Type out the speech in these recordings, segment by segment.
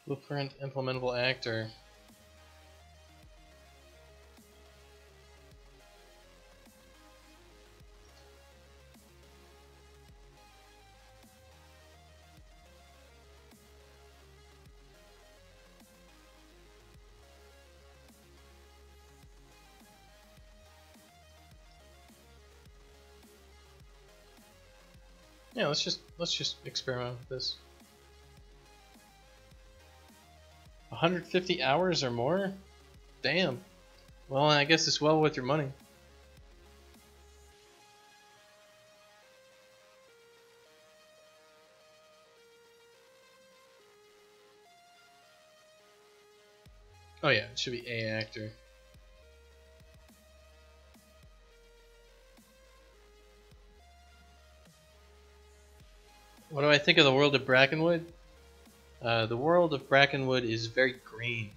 Blueprint implementable actor. Yeah, let's just experiment with this. 150 hours or more? Damn. Well, I guess it's well worth your money. Oh yeah, it should be A actor. What do I think of the world of Brackenwood? The world of Brackenwood is very green,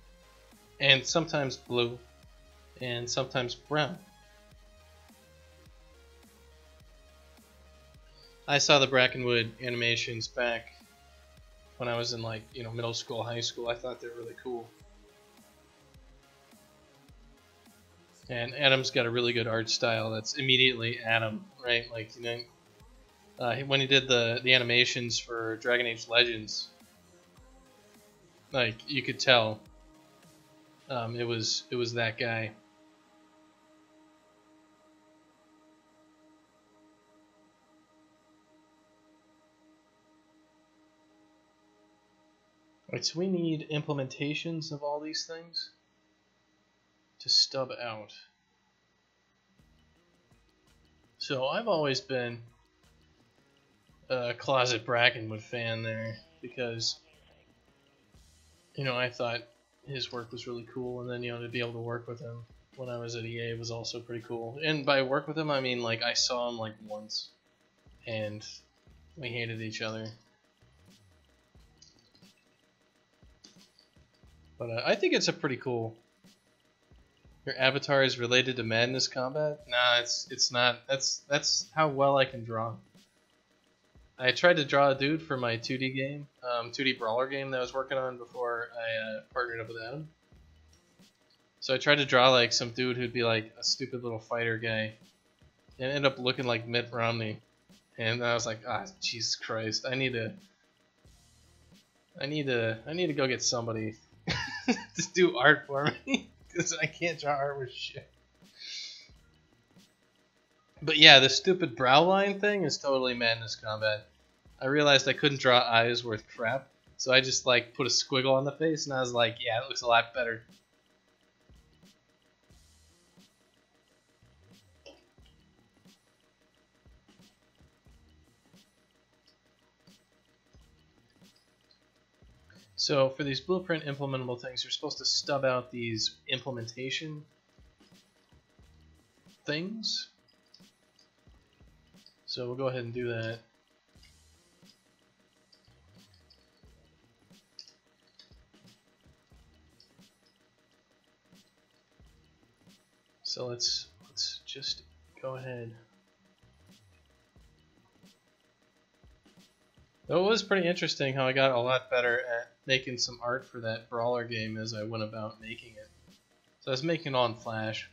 and sometimes blue, and sometimes brown. I saw the Brackenwood animations back when I was in middle school, high school. I thought they were really cool. And Adam's got a really good art style that's immediately Adam, right? Like, when he did the animations for Dragon Age Legends, like you could tell, it was that guy. Alright, so we need implementations of all these things to stub out. So I've always been a closet Brackenwood fan there because, I thought his work was really cool, and then, to be able to work with him when I was at EA was also pretty cool. And by work with him, I mean, I saw him, once, and we hated each other. But I think it's a pretty cool... Your avatar is related to Madness Combat? Nah, it's not. That's how well I can draw. I tried to draw a dude for my 2D game, 2D brawler game that I was working on before I partnered up with Adam. So I tried to draw some dude who'd be a stupid little fighter guy, and ended up looking like Mitt Romney. And I was like, Jesus Christ, I need to go get somebody to do art for me because I can't draw art with shit. But yeah, the stupid brow line thing is totally Madness Combat. I realized I couldn't draw eyes worth crap, so I just put a squiggle on the face, and I was like, yeah, it looks a lot better. So for these blueprint implementable things, you're supposed to stub out these implementation things. So we'll go ahead and do that. So let's just go ahead. Though it was pretty interesting how I got a lot better at making some art for that brawler game as I went about making it. So I was making it on Flash.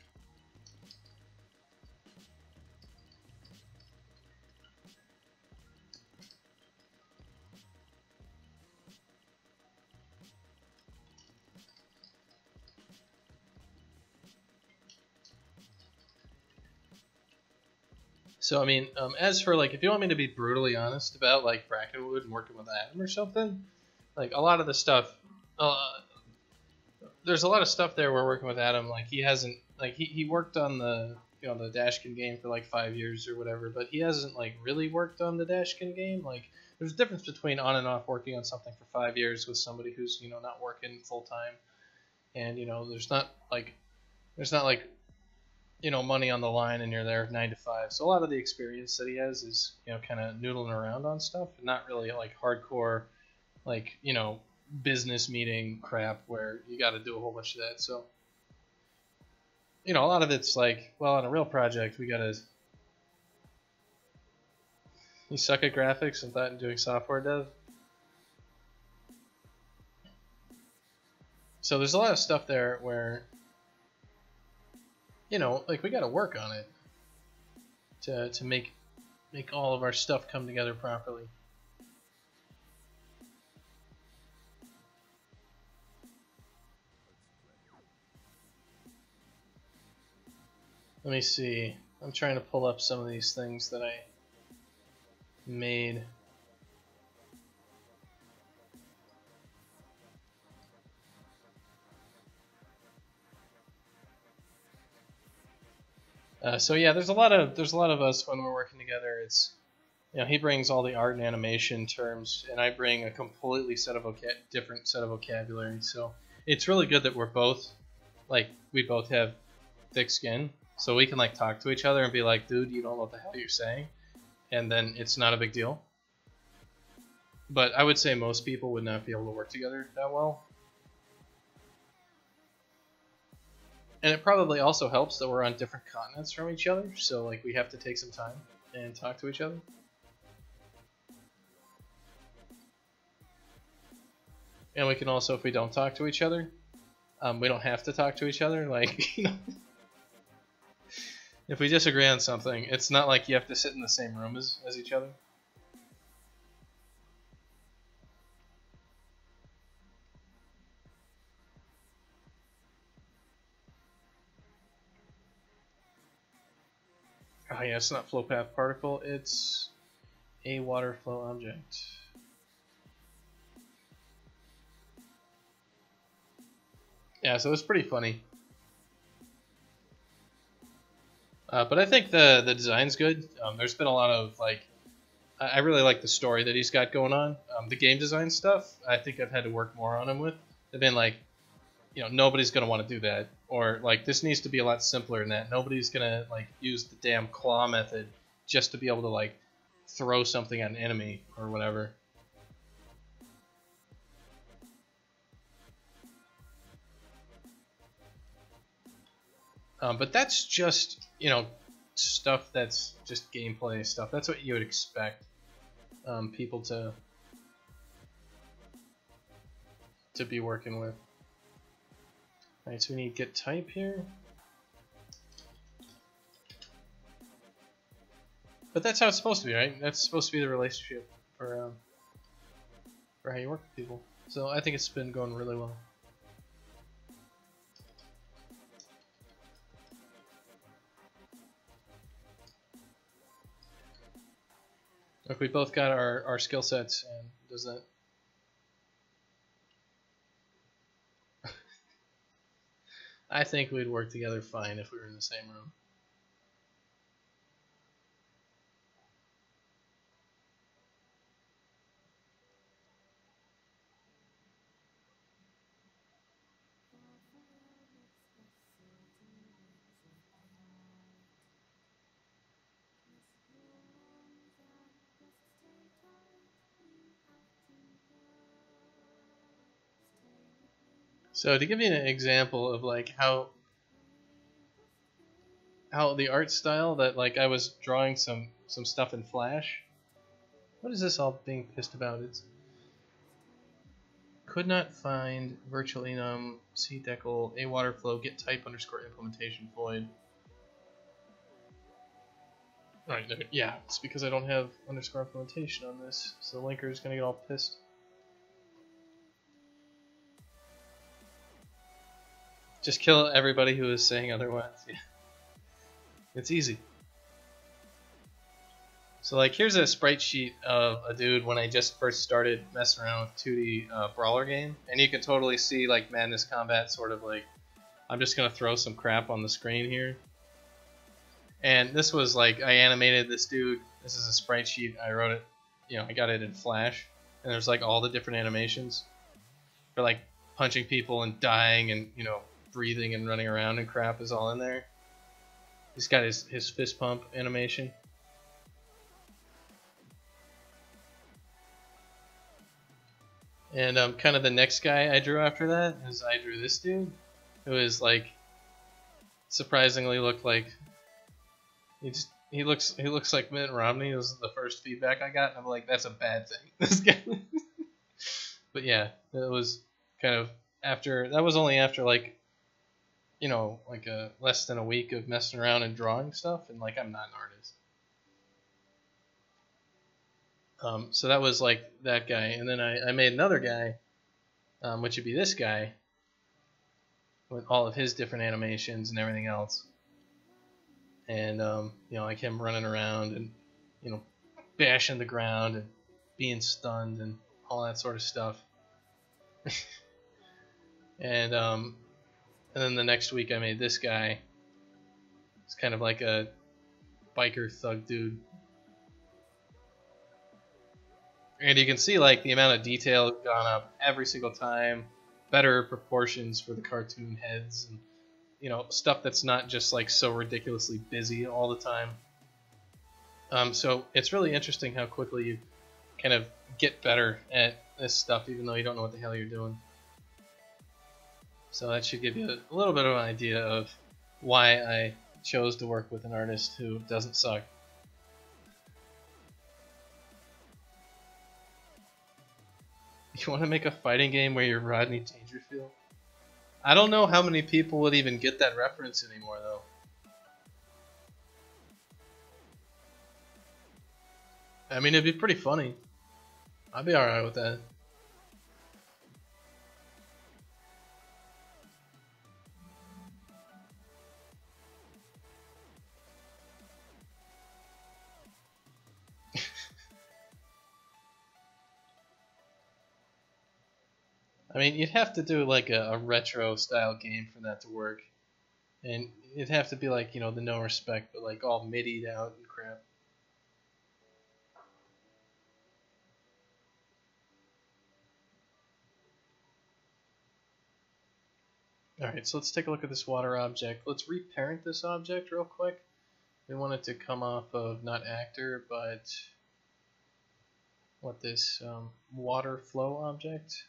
So I mean, as for if you want me to be brutally honest about Brackenwood and working with Adam or something, a lot of the stuff, there's a lot of stuff there we're working with Adam. He hasn't he worked on the the Dashkin game for 5 years or whatever, but he hasn't really worked on the Dashkin game. There's a difference between on and off working on something for 5 years with somebody who's not working full time, and there's not money on the line and you're there 9 to 5. So a lot of the experience that he has is, kind of noodling around on stuff, and not really hardcore, business meeting crap where you got to do a whole bunch of that. So, a lot of it's well, on a real project, we got to. You suck at graphics and thought in doing software dev? So there's a lot of stuff there where, you know, like we got to work on it to make all of our stuff come together properly. Let me see. I'm trying to pull up some of these things that I made. So yeah, there's a lot of us when we're working together. It's, you know, he brings all the art and animation terms, and I bring a completely different set of vocabulary. So it's really good that we're both, like, we both have thick skin, so we can like talk to each other and be like, dude, you don't know what the hell you're saying, and then it's not a big deal. But I would say most people would not be able to work together that well. And it probably also helps that we're on different continents from each other, so like we have to take some time and talk to each other. And we can also, if we don't talk to each other, we don't have to talk to each other. Like, you know, if we disagree on something, it's not like you have to sit in the same room as each other. Oh yeah, it's not flow path particle, it's a water flow object. Yeah, so it's pretty funny. But I think the design's good. There's been a lot of, like, I really like the story that he's got going on. The game design stuff, I think I've had to work more on him with. They've been like, you know, nobody's going to want to do that. Or, like, this needs to be a lot simpler than that. Nobody's going to, like, use the damn claw method just to be able to, like, throw something at an enemy or whatever. But that's just, you know, stuff that's just gameplay stuff. That's what you would expect people to be working with. Alright, so we need get type here. But that's how it's supposed to be, right? That's supposed to be the relationship for how you work with people. So I think it's been going really well. Look, we both got our skill sets, and does that? I think we'd work together fine if we were in the same room. So to give you an example of like how the art style that, like, I was drawing some stuff in Flash. What is this all being pissed about? It's could not find virtual enum c decal a water flow get type underscore implementation void. Alright, yeah, it's because I don't have underscore implementation on this, so the linker is gonna get all pissed. Just kill everybody who is saying otherwise. Yeah. It's easy. So like, here's a sprite sheet of a dude when I just first started messing around with 2D brawler game, and you can totally see like Madness Combat sort of like, I'm just gonna throw some crap on the screen here. And this was like, I animated this dude. This is a sprite sheet. I wrote it, you know, I got it in Flash, and there's like all the different animations for like punching people and dying and, you know, breathing and running around and crap is all in there. He's got his fist pump animation. And kind of the next guy I drew after that is I drew this dude, who is like surprisingly looked like he looks like Mitt Romney. This is the first feedback I got, and I'm like, that's a bad thing. This guy. But yeah, it was kind of after that was only after like, you know, like less than a week of messing around and drawing stuff, and like I'm not an artist. So that was like that guy, and then I made another guy, which would be this guy, with all of his different animations and everything else, and you know, like him running around and, you know, bashing the ground and being stunned and all that sort of stuff. and then the next week I made this guy. It's kind of like a biker thug dude. And you can see like the amount of detail gone up every single time, better proportions for the cartoon heads, and, you know, stuff that's not just like so ridiculously busy all the time. So it's really interesting how quickly you kind of get better at this stuff, even though you don't know what the hell you're doing. So that should give you a little bit of an idea of why I chose to work with an artist who doesn't suck. You want to make a fighting game where you're Rodney Dangerfield? I don't know how many people would even get that reference anymore, though. I mean, it'd be pretty funny. I'd be alright with that. I mean, you'd have to do like a retro style game for that to work. And it'd have to be like, you know, the No Respect, but like all MIDI'd out and crap. Alright, so let's take a look at this water object. Let's reparent this object real quick. We want it to come off of not actor, but what this water flow object.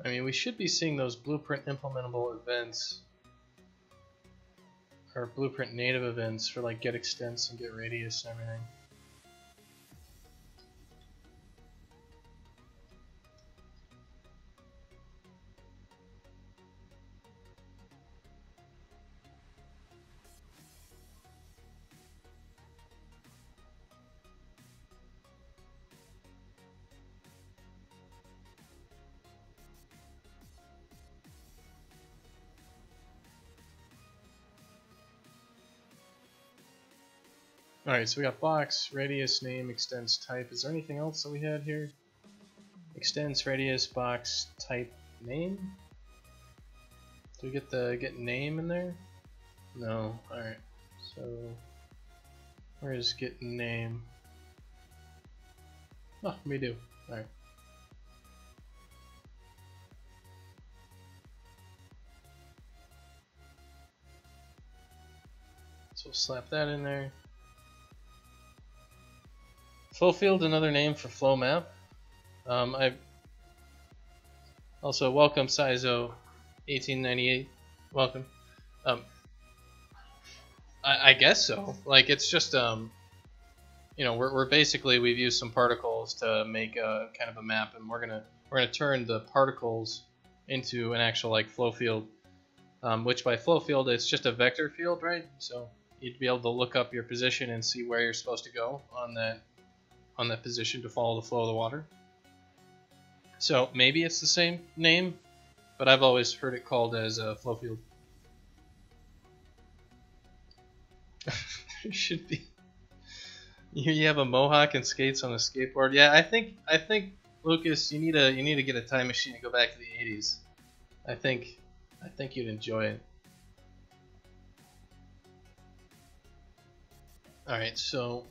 I mean, we should be seeing those blueprint implementable events, or blueprint native events for like get extents and get radius and everything. Alright, so we got box, radius, name, extends, type. Is there anything else that we had here? Extends, radius, box, type, name? Do we get the get name in there? No. Alright, so where is get name? Oh, we do. Alright. So we'll slap that in there. Flow field, another name for flow map. I also welcome Sizo 1898. Welcome. I guess so. Like, it's just you know, we're basically, we've used some particles to make a kind of a map, and we're gonna turn the particles into an actual like flow field. Which by flow field, it's just a vector field, right? So you'd be able to look up your position and see where you're supposed to go on that position to follow the flow of the water. So maybe it's the same name, but I've always heard it called as a flow field. There should be. You have a mohawk and skates on a skateboard. Yeah, I think Lucas, you need to get a time machine and go back to the 80s. I think you'd enjoy it. All right, so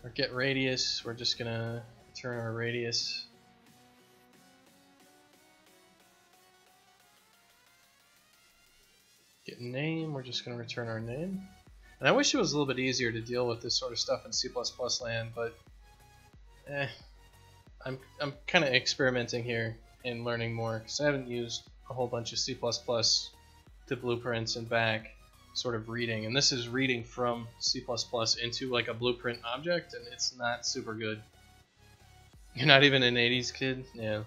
our get radius, we're just gonna turn our radius Get name, we're just going to return our name. And I wish it was a little bit easier to deal with this sort of stuff in C++ land, but I'm kind of experimenting here and learning more, because I haven't used a whole bunch of C++ to blueprints and back sort of reading, and this is reading from C++ into like a blueprint object, and it's not super good. You're not even an 80s kid? Yeah.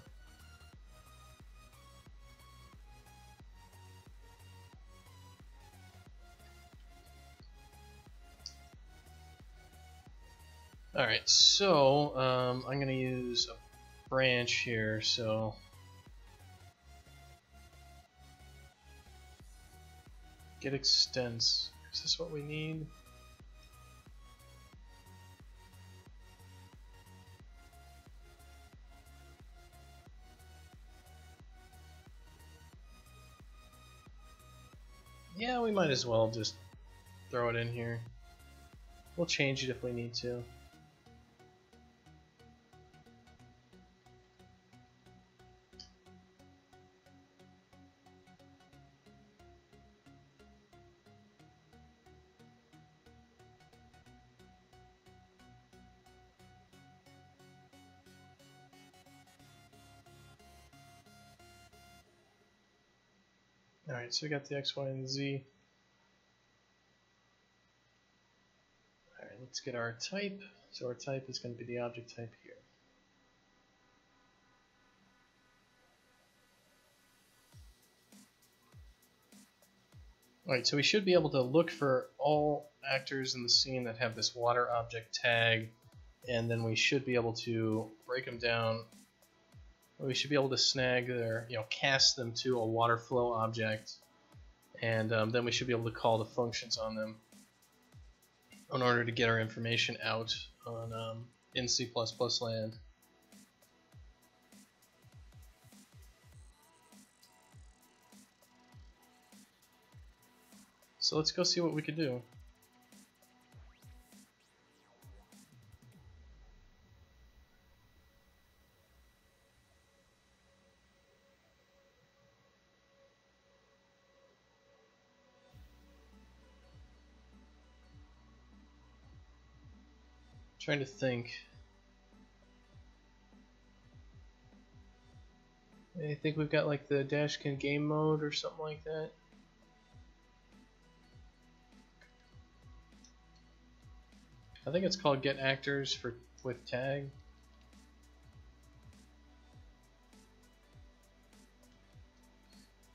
Alright, so I'm going to use a branch here, so get extents. Is this what we need? Yeah, we might as well just throw it in here. We'll change it if we need to. Alright, so we got the X, Y, and Z. Alright, let's get our type. So our type is going to be the object type here. Alright, so we should be able to look for all actors in the scene that have this water object tag, and then we should be able to break them down. We should be able to snag their, cast them to a water flow object, and then we should be able to call the functions on them in order to get our information out on in C++ land. So let's go see what we could do. Trying to think. I think we've got like the Dashkin game mode or something like that. I think it's called get actors with tag.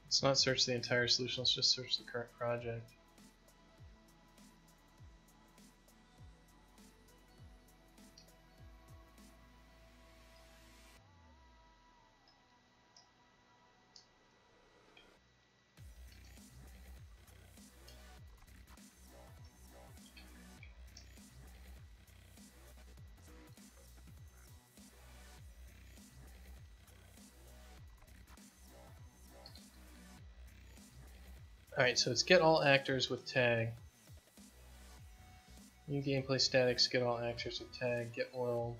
Let's not search the entire solution, let's just search the current project. Alright, so it's get all actors with tag. New gameplay statics, get all actors with tag, get world.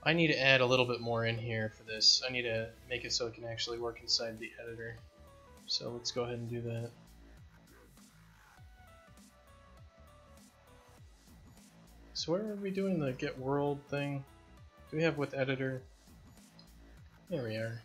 I need to add a little bit more in here for this. I need to make it so it can actually work inside the editor. So let's go ahead and do that. So where are we doing the get world thing? Do we have with editor? There we are.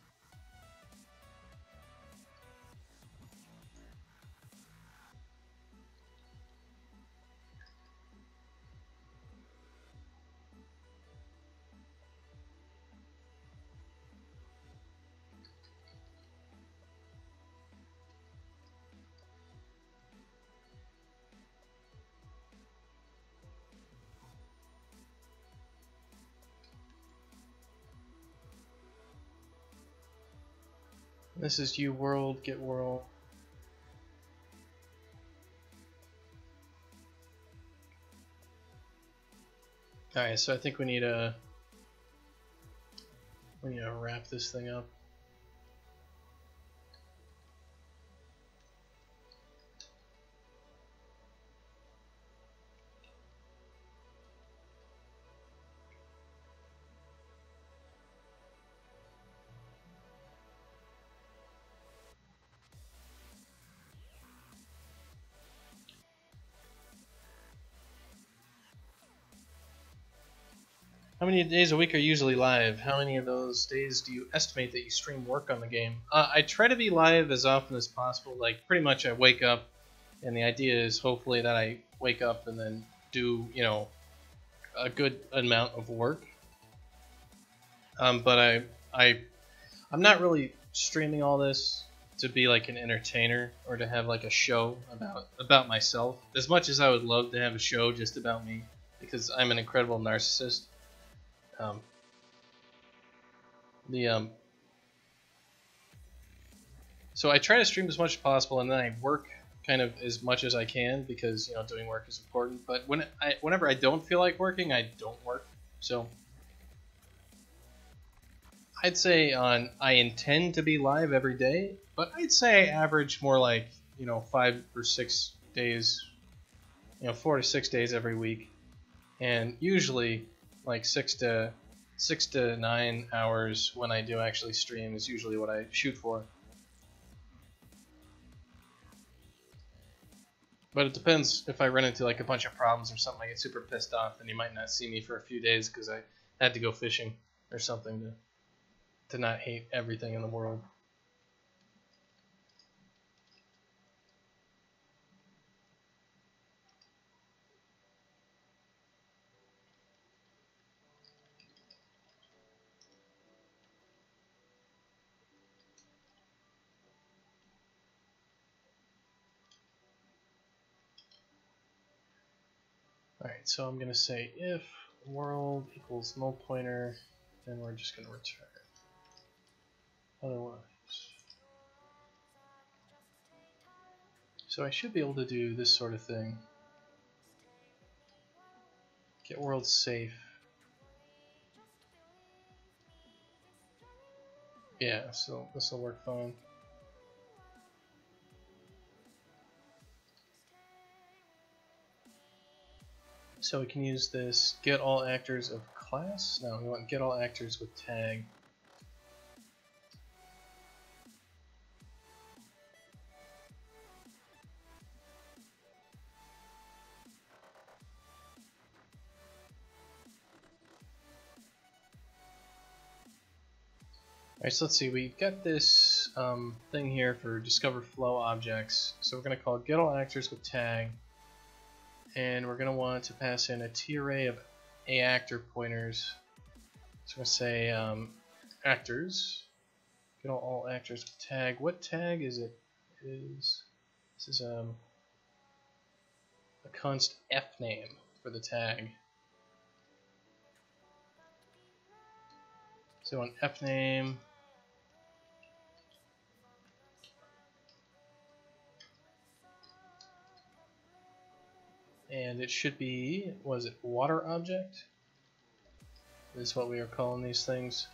This is u world, get world. Alright, so I think we need to wrap this thing up. How many days a week are you usually live? How many of those days do you estimate that you stream work on the game? I try to be live as often as possible. Like, pretty much I wake up, and the idea is hopefully that I wake up and then do, you know, a good amount of work. But I'm not really streaming all this to be like an entertainer or to have like a show about myself. As much as I would love to have a show just about me, because I'm an incredible narcissist. Um, the So I try to stream as much as possible, and then I work kind of as much as I can because, you know, doing work is important. But whenever I don't feel like working, I don't work. So I'd say I intend to be live every day, but I'd say I average more like, you know, 5 or 6 days, you know, 4 to 6 days every week, and usually like 6 to 9 hours when I do actually stream is usually what I shoot for. But it depends. If I run into like a bunch of problems or something, I get super pissed off, then you might not see me for a few days because I had to go fishing or something to not hate everything in the world. Alright, so I'm going to say if world equals null pointer, then we're just going to return. Otherwise. So I should be able to do this sort of thing. Get world safe. Yeah, so this will work fine. So we can use this get all actors of class. No, we want get all actors with tag. Alright, so let's see, we got this thing here for discover flow objects. So we're going to call get all actors with tag, and we're going to want to pass in a t-array of a actor pointers. So we're going to say actors, get all actors with tag. What tag is it? This is a const f name for the tag. So an f name. And it should be, was it water object? Is what we are calling these things.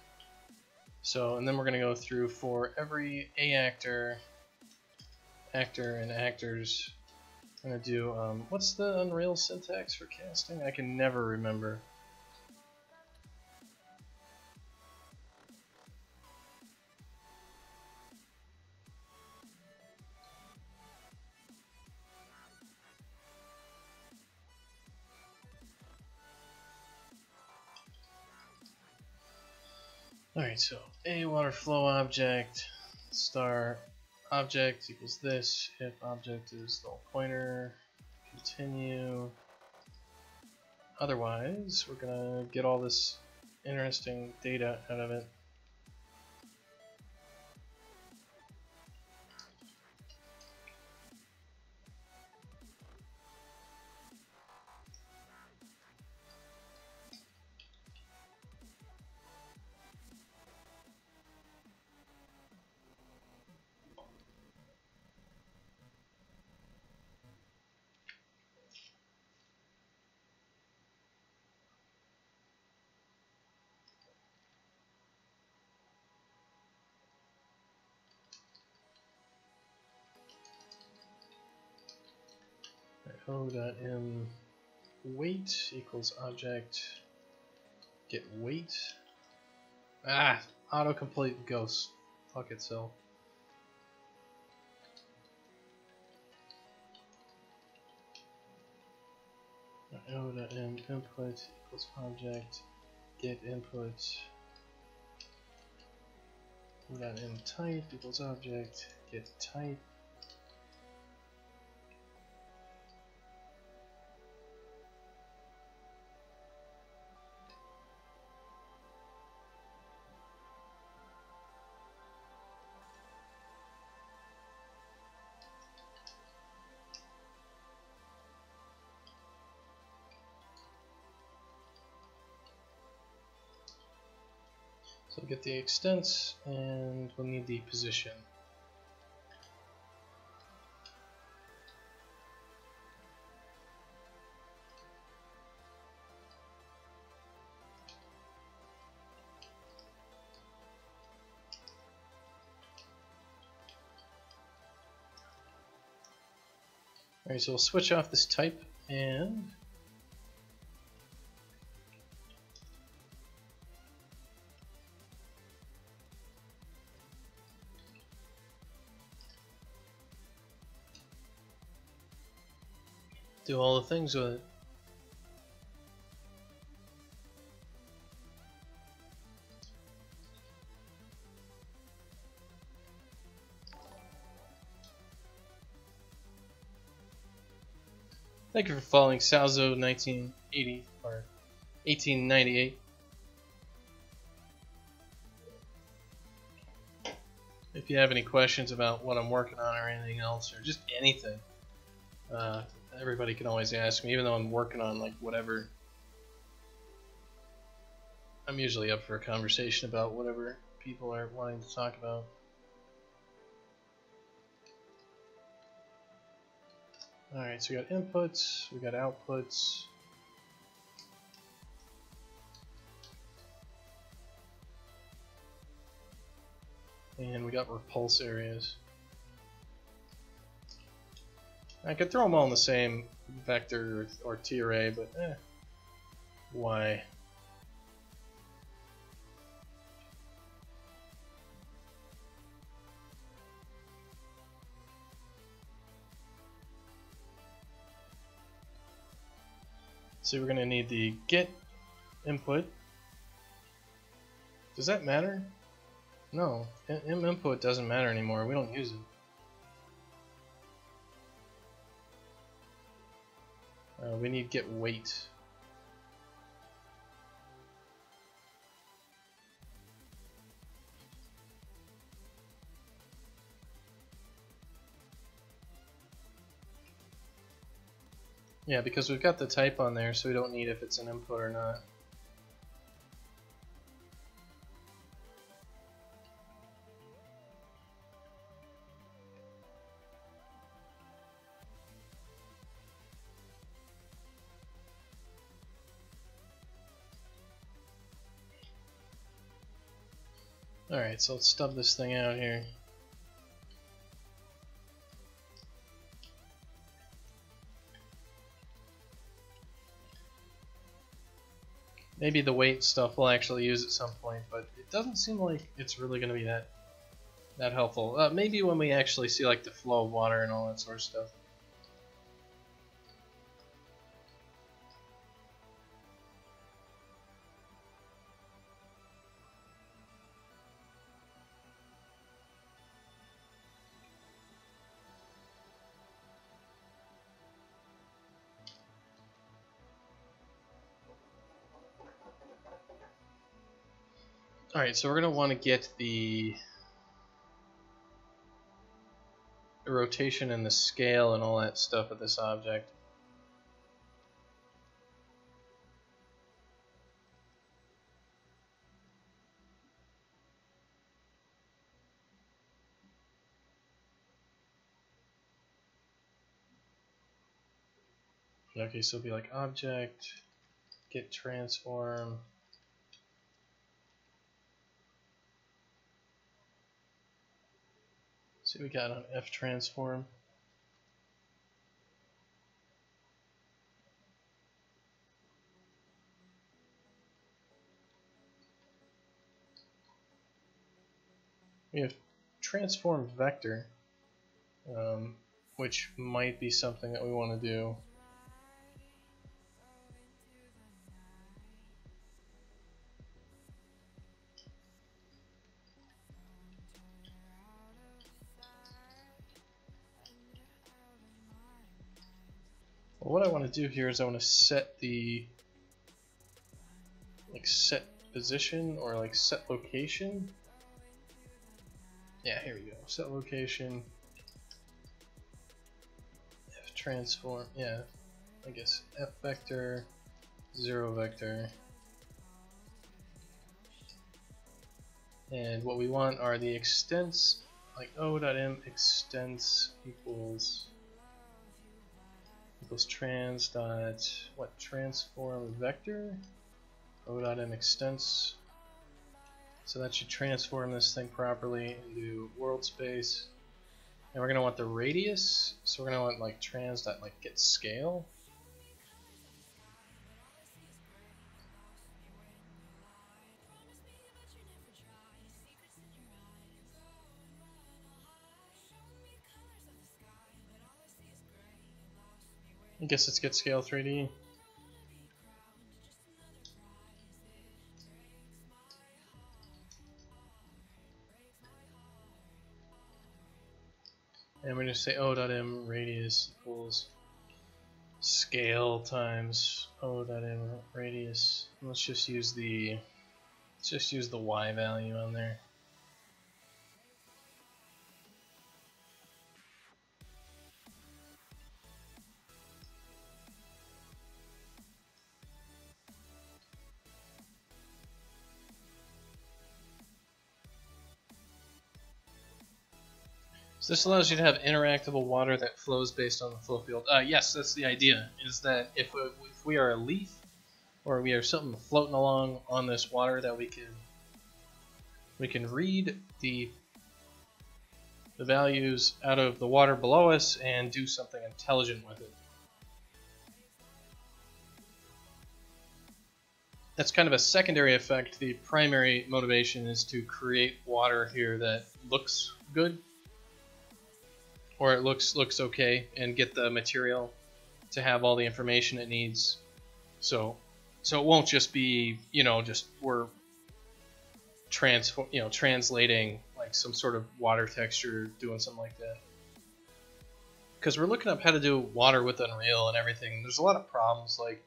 So, and then we're going to go through for every a actor, and actors. I'm going to do, what's the Unreal syntax for casting? I can never remember. Alright, so a water flow object, star object equals this, if object is null pointer, continue. Otherwise, we're gonna get all this interesting data out of it. O.m weight equals object get weight. Autocomplete ghost. Fuck itself. O.m input equals object get input. We got in type equals object, get type. So we'll get the extents, and we'll need the position. Alright, so we'll switch off this type and do all the things with it. Thank you for following Salzo 1980 or 1898. If you have any questions about what I'm working on or anything else, or just anything, everybody can always ask me, even though I'm working on like whatever. I'm usually up for a conversation about whatever people are wanting to talk about. Alright, so we got inputs, we got outputs. And we got repulse areas. I could throw them all in the same vector or T array, but why? So we're going to need the get input. Does that matter? No, input doesn't matter anymore. We don't use it. We need get weight. Yeah, because we've got the type on there, so we don't need if it's an input or not. Alright, so let's stub this thing out here. Maybe the weight stuff we'll actually use at some point, but it doesn't seem like it's really going to be that helpful. Maybe when we actually see like the flow of water and all that sort of stuff. Alright, so we're going to want to get the rotation and the scale and all that stuff of this object. Okay, so it'll be like object, get transform. See what we got on F transform. We have transform vector, which might be something that we want to do. But what I want to do here is I want to set the set position or like set location. Yeah, here we go. Set location. F transform. Yeah, I guess F vector, 0 vector. And what we want are the extents, like O.M extents equals trans dot what transform vector O.M extents. So that should transform this thing properly into world space. And we're gonna want the radius, so we're gonna want like trans dot like get scale. I guess let's get scale 3D. And we're going to say O.M radius equals scale times O.M radius. Let's just use the Y value on there. So this allows you to have interactable water that flows based on the flow field. Yes, that's the idea, is that if we are a leaf or we are something floating along on this water, that we can read the values out of the water below us and do something intelligent with it. That's kind of a secondary effect. The primary motivation is to create water here that looks good, or it looks okay, and get the material to have all the information it needs. So it won't just be, just we're translating like some sort of water texture, doing something like that. Because we're looking up how to do water with Unreal and everything. There's a lot of problems, like,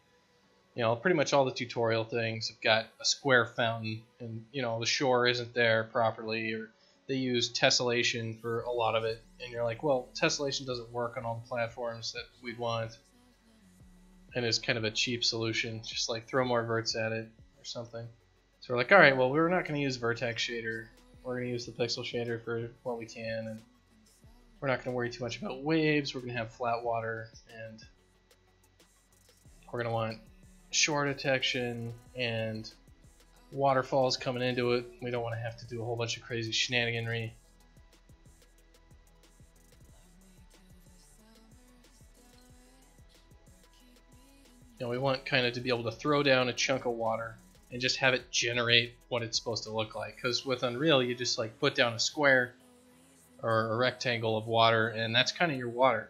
pretty much all the tutorial things have got a square fountain, and the shore isn't there properly, or they use tessellation for a lot of it, and you're like, well, tessellation doesn't work on all the platforms that we'd want, and it's kind of a cheap solution. Just like throw more verts at it or something. So we're like, all right, well, we're not going to use vertex shader. We're going to use the pixel shader for what we can, and we're not going to worry too much about waves. We're going to have flat water, and we're going to want shore detection and waterfalls coming into it. We don't want to have to do a whole bunch of crazy shenaniganry. We want kind of to be able to throw down a chunk of water and just have it generate what it's supposed to look like. Because with Unreal, you just like put down a square or a rectangle of water, and that's kind of your water.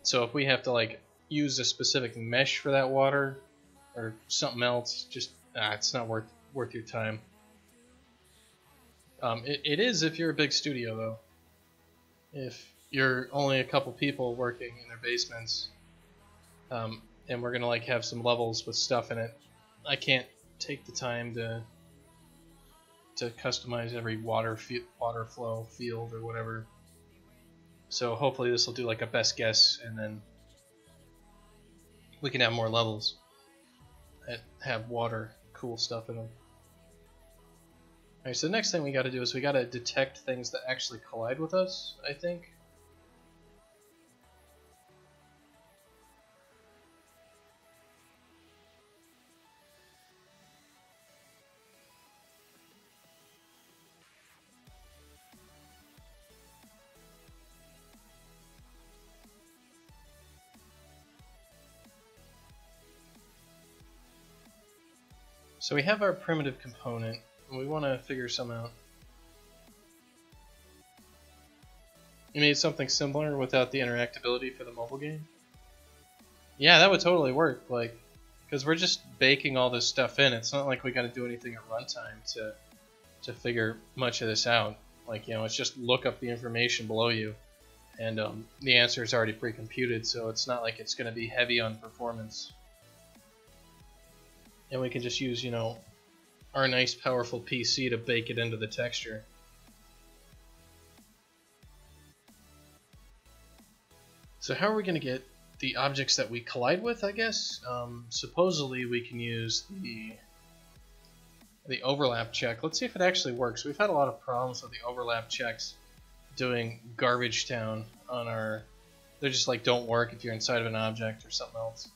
So if we have to like use a specific mesh for that water or something else, just it's not worth your time. It is if you're a big studio, though. If you're only a couple people working in their basements, and we're gonna like have some levels with stuff in it, I can't take the time to customize every water flow field or whatever. So hopefully this will do like a best guess, and then we can have more levels that have water cool stuff in them. Alright, so the next thing we got to do is we got to detect things that actually collide with us, I think. So we have our primitive component, and we want to figure some out. You made something similar without the interactability for the mobile game? Yeah, that would totally work, like, because we're just baking all this stuff in. It's not like we got to do anything at runtime to figure much of this out. Like, it's just look up the information below you, and the answer is already pre-computed, so it's not like it's going to be heavy on performance. And we can just use, you know, our nice powerful PC to bake it into the texture. So how are we going to get the objects that we collide with, I guess? Supposedly we can use the overlap check. Let's see if it actually works. We've had a lot of problems with the overlap checks doing Garbage Town on our... They just like don't work if you're inside of an object or something else.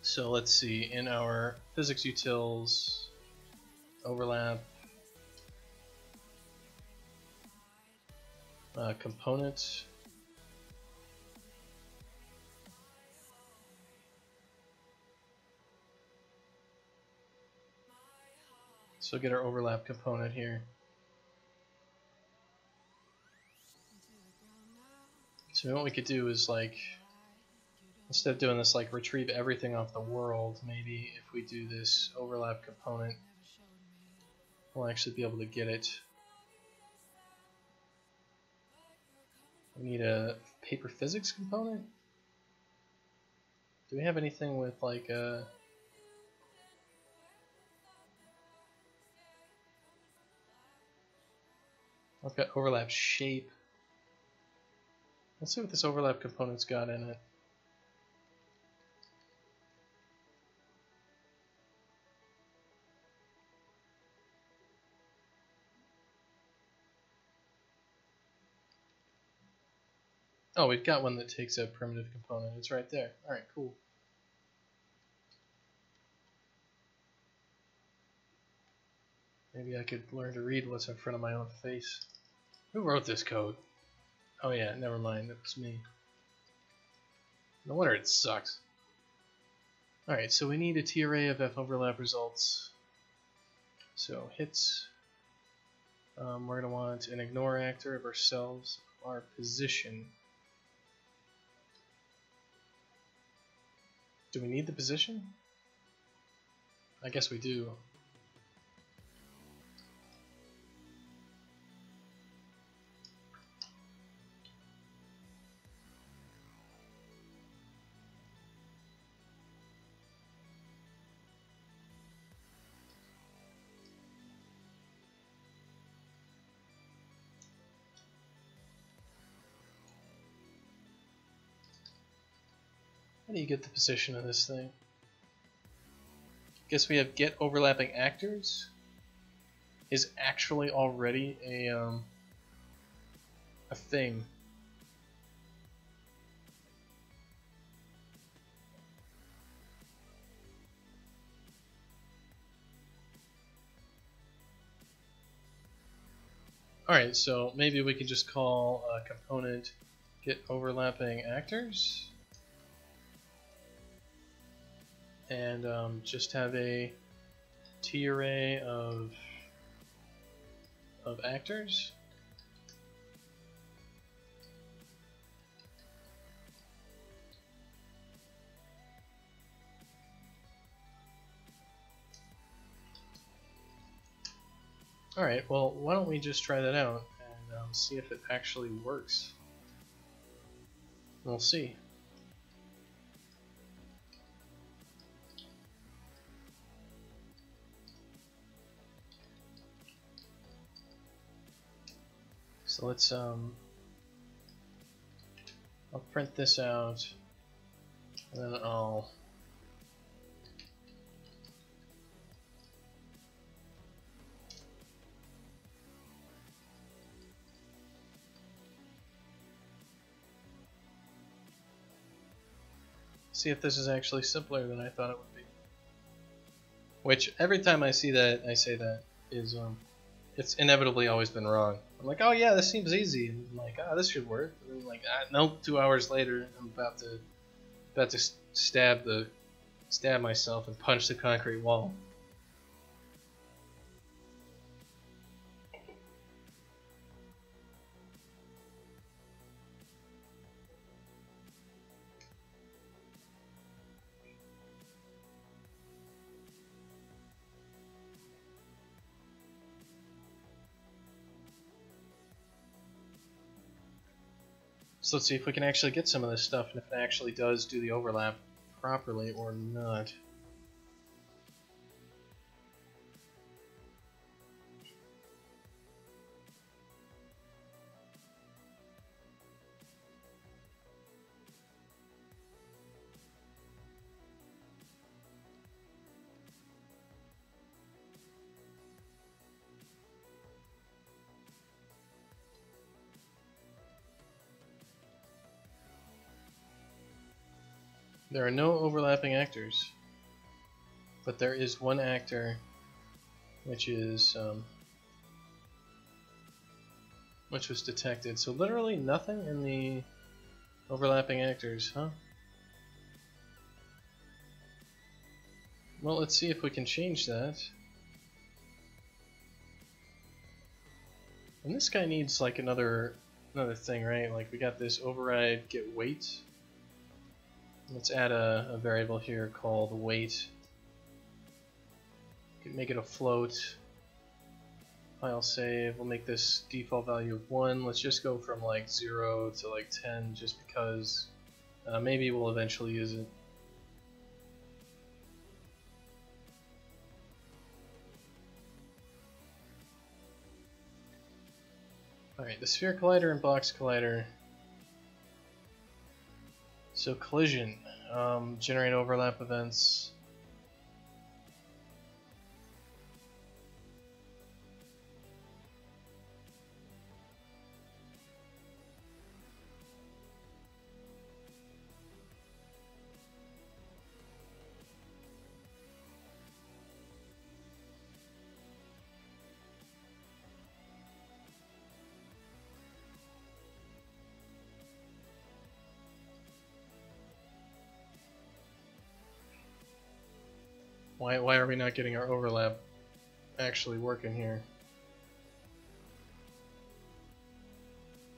So let's see, in our physics utils, overlap, component, so get our overlap component here. So what we could do is, like, instead of doing this like retrieve everything off the world, maybe if we do this overlap component, we'll actually be able to get it. We need a paper physics component? Do we have anything with like a... I've got overlap shape. Let's see what this overlap component's got in it. Oh, we've got one that takes a primitive component. It's right there. Alright, cool. Maybe I could learn to read what's in front of my own face. Who wrote this code? Oh yeah, never mind, it was me. No wonder it sucks. Alright, so we need a T-array of F overlap results. So hits. We're going to want an ignore actor of ourselves, our position. Do we need the position? I guess we do. How do you get the position of this thing? Guess we have get overlapping actors is actually already a thing. Alright, so maybe we could just call a component get overlapping actors. And just have a T-array of actors. Alright, well, why don't we just try that out and see if it actually works. We'll see. So let's I'll print this out, and then I'll see if this is actually simpler than I thought it would be. Which every time I see that, I say that is it's inevitably always been wrong. I'm like, oh yeah, this seems easy. And I'm like, oh, this should work. And then like, nope. 2 hours later, I'm about to stab myself and punch the concrete wall. So let's see if we can actually get some of this stuff and if it actually does do the overlap properly or not. There are no overlapping actors, but there is one actor, which is which was detected. So literally nothing in the overlapping actors, huh? Well, let's see if we can change that. And this guy needs like another thing, right? Like we got this override get weight. Let's add a variable here called weight. Make it a float. File save. We'll make this default value of 1. Let's just go from like 0 to like 10 just because maybe we'll eventually use it. Alright, the sphere collider and box collider. So collision, generate overlap events. Why are we not getting our overlap actually working here?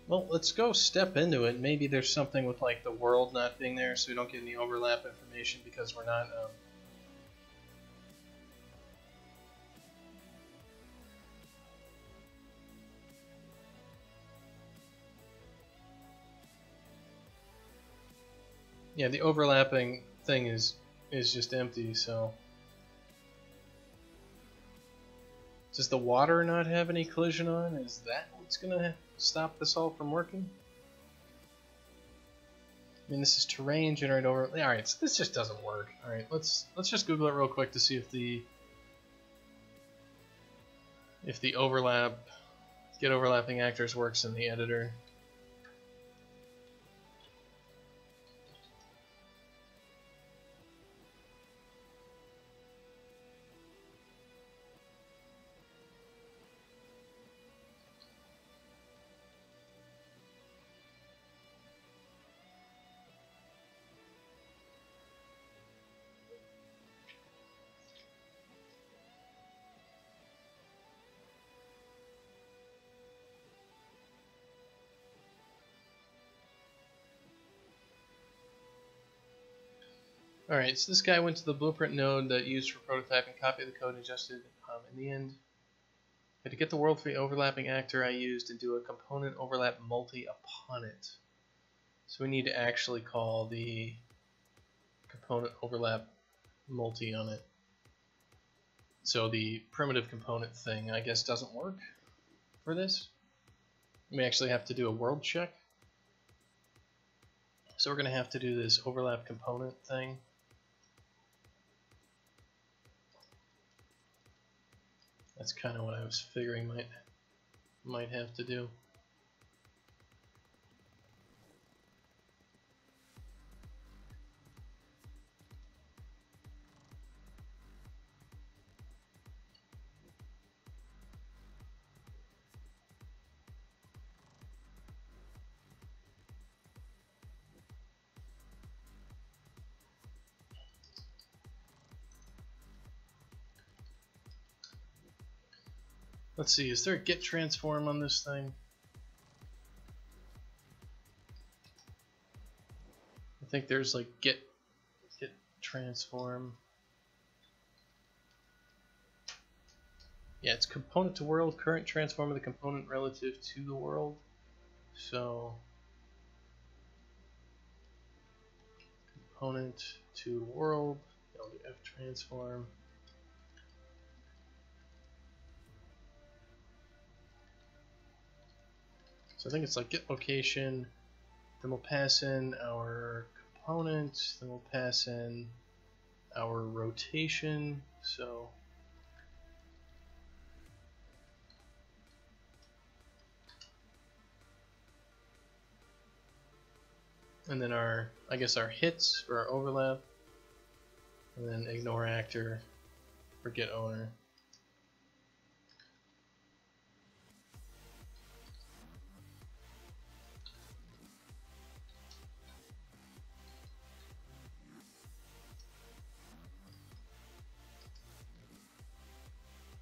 Well, let's go step into it. Maybe there's something with like the world not being there, so we don't get any overlap information because we're not. Yeah, the overlapping thing is just empty. So does the water not have any collision on? Is that what's gonna stop this all from working? I mean, this is terrain, generate over. All right, so this just doesn't work. All right, let's just Google it real quick to see if the overlap get overlapping actors works in the editor. Alright, so this guy went to the blueprint node that used for prototyping, copied the code, and adjusted. In the end, to get the world-free overlapping actor I used and do a component overlap multi upon it. So we need to actually call the component overlap multi on it. So the primitive component thing, I guess, doesn't work for this. We actually have to do a world check. So we're going to have to do this overlap component thing. That's kind of what I was figuring might have to do. Let's see, is there a get transform on this thing? I think there's like get transform. Yeah, it's component to world, current transform of the component relative to the world. So component to world. I'll do F transform. So I think it's like get location, then we'll pass in our component, then we'll pass in our rotation. So and then our, I guess our hits for our overlap, and then ignore actor for get owner.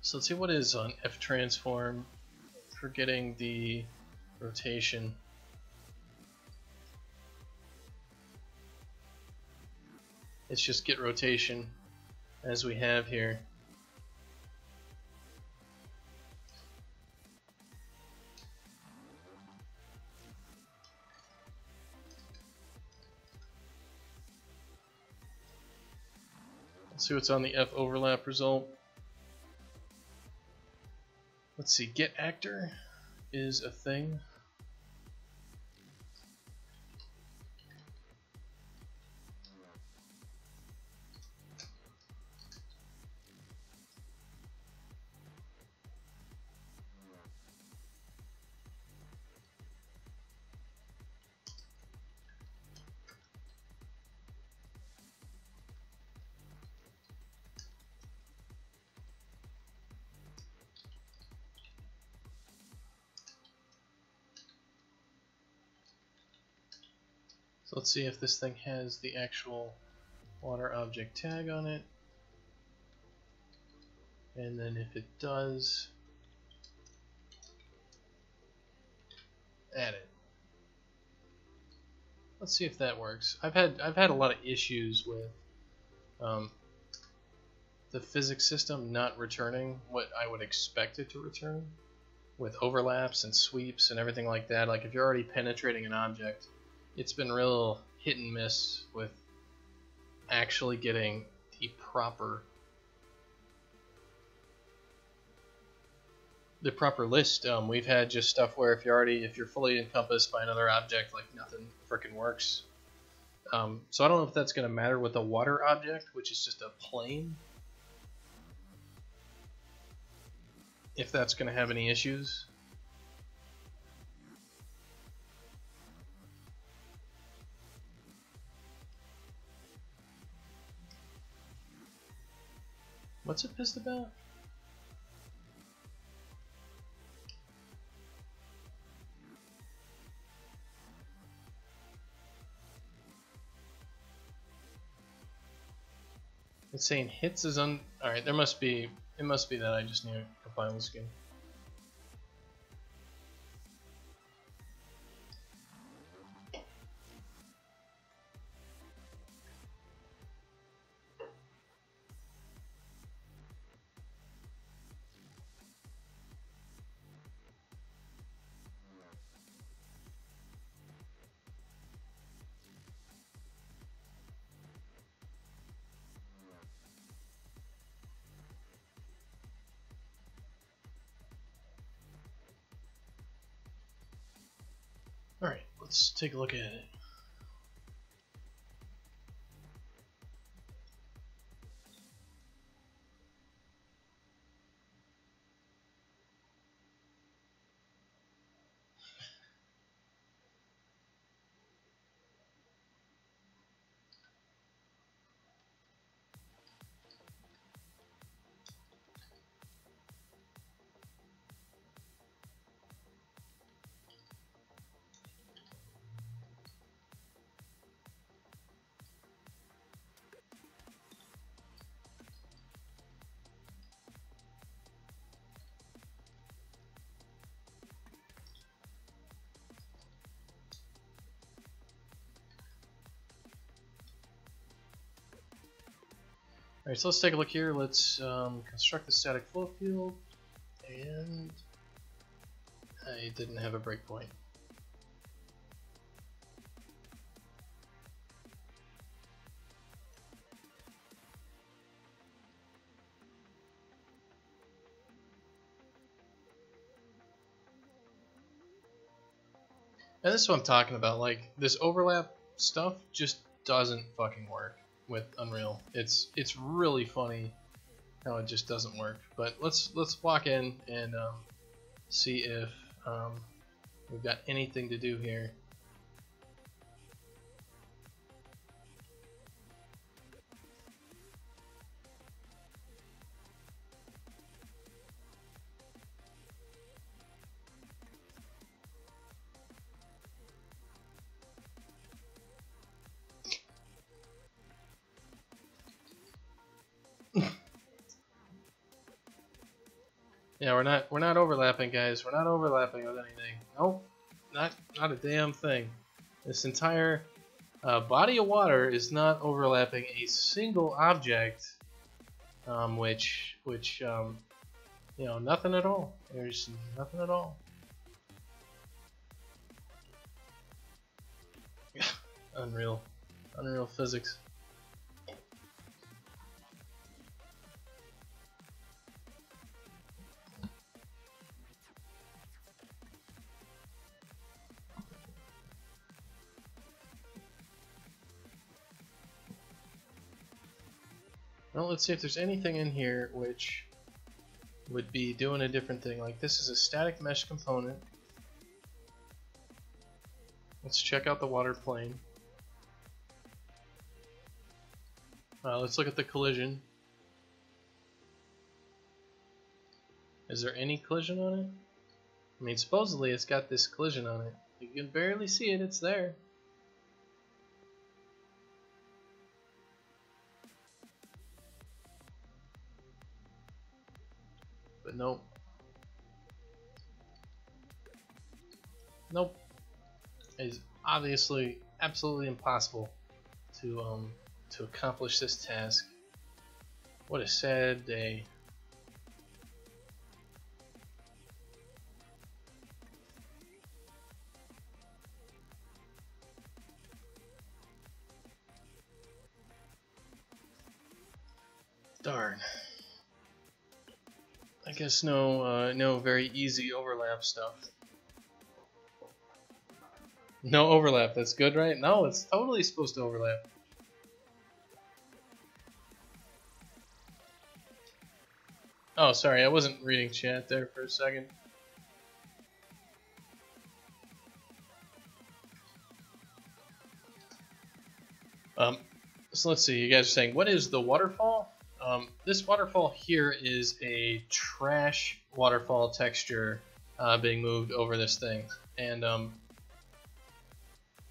So let's see what is on F transform for getting the rotation. It's just get rotation as we have here. Let's see what's on the F overlap result. Let's see, get actor is a thing. So let's see if this thing has the actual water object tag on it. And then if it does, add it. Let's see if that works. I've had a lot of issues with the physics system not returning what I would expect it to return, with overlaps and sweeps and everything like that. Like if you're already penetrating an object, it's been real hit and miss with actually getting the proper list. We've had just stuff where if you're fully encompassed by another object, like nothing frickin' works. So I don't know if that's going to matter with a water object, which is just a plane. If that's going to have any issues. What's it pissed about? It's saying hits is on. Alright, it must be that I just need to compile this again. Alright, let's take a look at it. Alright, so let's take a look here. Let's construct the static flow field, and I didn't have a breakpoint. And this is what I'm talking about. Like, this overlap stuff just doesn't fucking work with Unreal. It's really funny how it just doesn't work. But let's walk in and see if we've got anything to do here. Yeah, we're not overlapping, guys. We're not overlapping with anything. Nope, not a damn thing. This entire body of water is not overlapping a single object, which you know, nothing at all. There's nothing at all. Unreal, unreal physics. Well, let's see if there's anything in here which would be doing a different thing. Like, this is a static mesh component. Let's check out the water plane. Let's look at the collision. Is there any collision on it? I mean, supposedly it's got this collision on it. You can barely see it, it's there. But nope. Nope. It's obviously absolutely impossible to accomplish this task. What a sad day. Darn. I guess no very easy overlap stuff. No overlap, that's good, right? No, it's totally supposed to overlap. Oh, sorry, I wasn't reading chat there for a second. So let's see, you guys are saying, what is the waterfall? This waterfall here is a trash waterfall texture being moved over this thing. And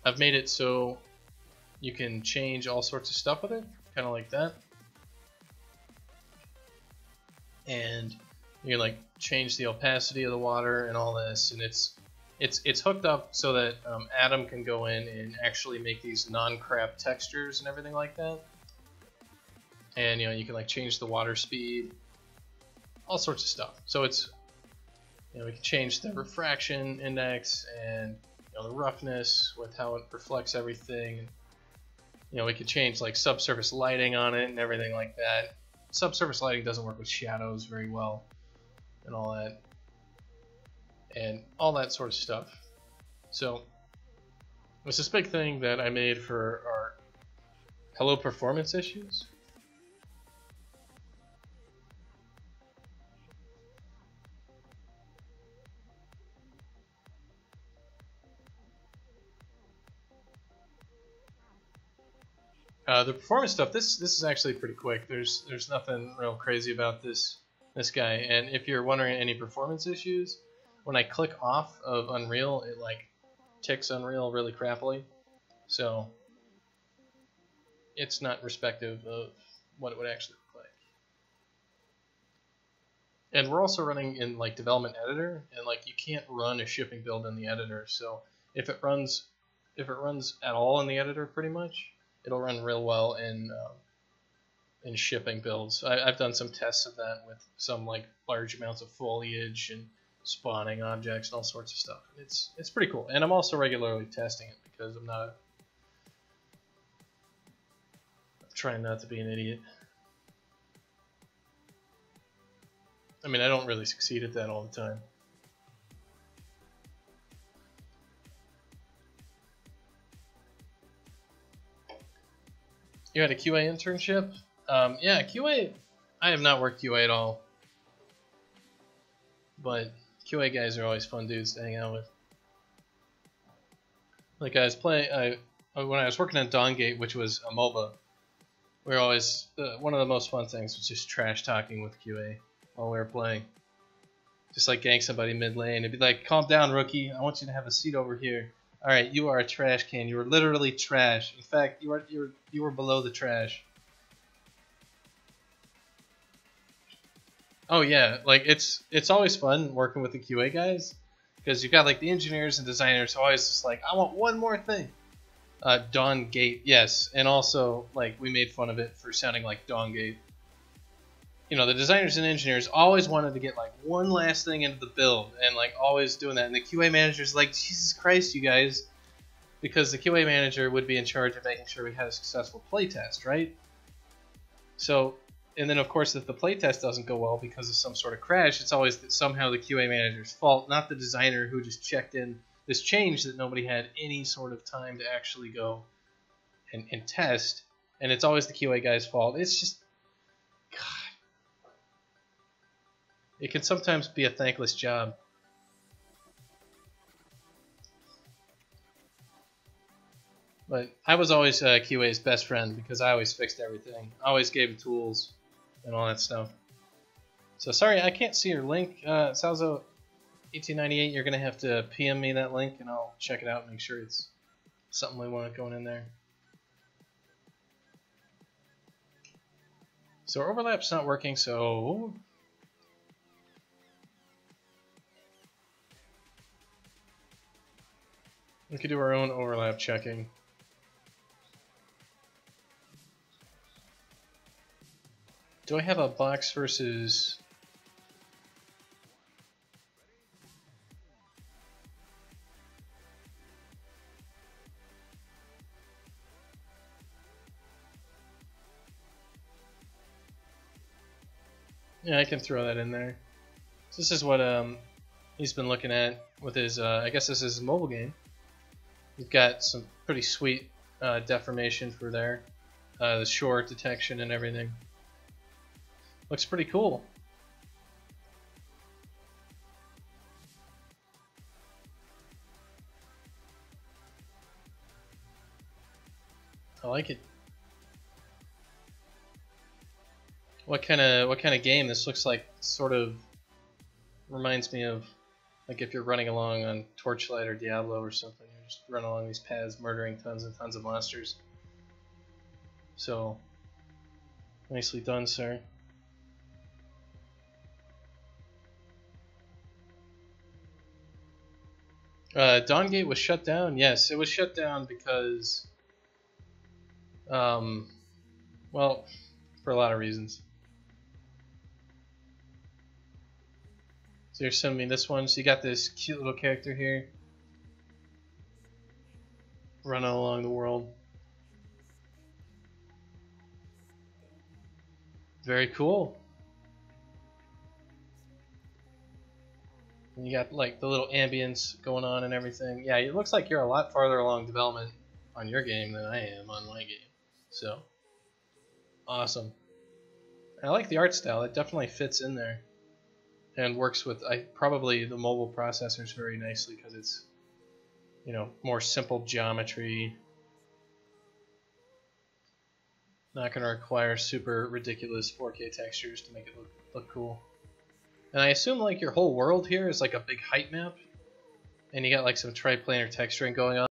I've made it so you can change all sorts of stuff with it, kind of like that. And you can like change the opacity of the water and all this, and it's hooked up so that Adam can go in and actually make these non-crap textures and everything like that. And you know, you can like change the water speed, all sorts of stuff. So it's, you know, we can change the refraction index and, you know, the roughness with how it reflects everything. You know, we could change like subsurface lighting on it and everything like that. Subsurface lighting doesn't work with shadows very well and all that. And all that sort of stuff. So it's this big thing that I made for our Hello Performance issues. The performance stuff, this is actually pretty quick. There's nothing real crazy about this guy. And if you're wondering any performance issues, when I click off of Unreal, it like ticks Unreal really crappily. So it's not respective of what it would actually look like. And we're also running in like development editor, and like you can't run a shipping build in the editor. So if it runs at all in the editor, pretty much, it'll run real well in shipping builds. I've done some tests of that with some like large amounts of foliage and spawning objects and all sorts of stuff. It's pretty cool, and I'm also regularly testing it because I'm trying not to be an idiot. I mean, I don't really succeed at that all the time. You had a QA internship? Yeah, QA. I have not worked QA at all, but QA guys are always fun dudes to hang out with. Like I was playing, when I was working on Dawngate, which was a MOBA, we were always one of the most fun things was just trash talking with QA while we were playing. Just like gang somebody mid lane, it'd be like, "Calm down, rookie. I want you to have a seat over here. All right, you are a trash can. You are literally trash. In fact, you were below the trash." Oh yeah, like it's always fun working with the QA guys because you got like the engineers and designers always just like, "I want one more thing." Dawn Gate, yes, and also like we made fun of it for sounding like Dawn Gate. You know, the designers and engineers always wanted to get like one last thing into the build and like always doing that, and the QA manager's like, "Jesus Christ, you guys," because the QA manager would be in charge of making sure we had a successful playtest, right? So, and then of course if the playtest doesn't go well because of some sort of crash, it's always somehow the QA manager's fault, not the designer who just checked in this change that nobody had any sort of time to actually go and test, and it's always the QA guy's fault. It's just, God, it can sometimes be a thankless job. But I was always QA's best friend because I always fixed everything. I always gave him tools and all that stuff. So sorry, I can't see your link. Salzo 1898, you're going to have to PM me that link and I'll check it out and make sure it's something we want going in there. So our overlap's not working, so we could do our own overlap checking. Do I have a box versus... Yeah, I can throw that in there. So this is what he's been looking at with his, I guess this is his mobile game. We've got some pretty sweet deformation for there. The shore detection and everything. Looks pretty cool. I like it. What kind of game? This looks like sort of reminds me of like if you're running along on Torchlight or Diablo or something. You're just running along these paths, murdering tons and tons of monsters. So nicely done, sir. Dawngate was shut down. Yes, it was shut down because, well, for a lot of reasons. So you're sending me this one. So you got this cute little character here running along the world. Very cool. And you got like the little ambience going on and everything. Yeah, it looks like you're a lot farther along development on your game than I am on my game. So awesome. I like the art style. It definitely fits in there. And works with probably the mobile processors very nicely because it's, you know, more simple geometry. Not going to require super ridiculous 4K textures to make it look cool. And I assume like your whole world here is like a big height map, and you got like some triplanar texturing going on.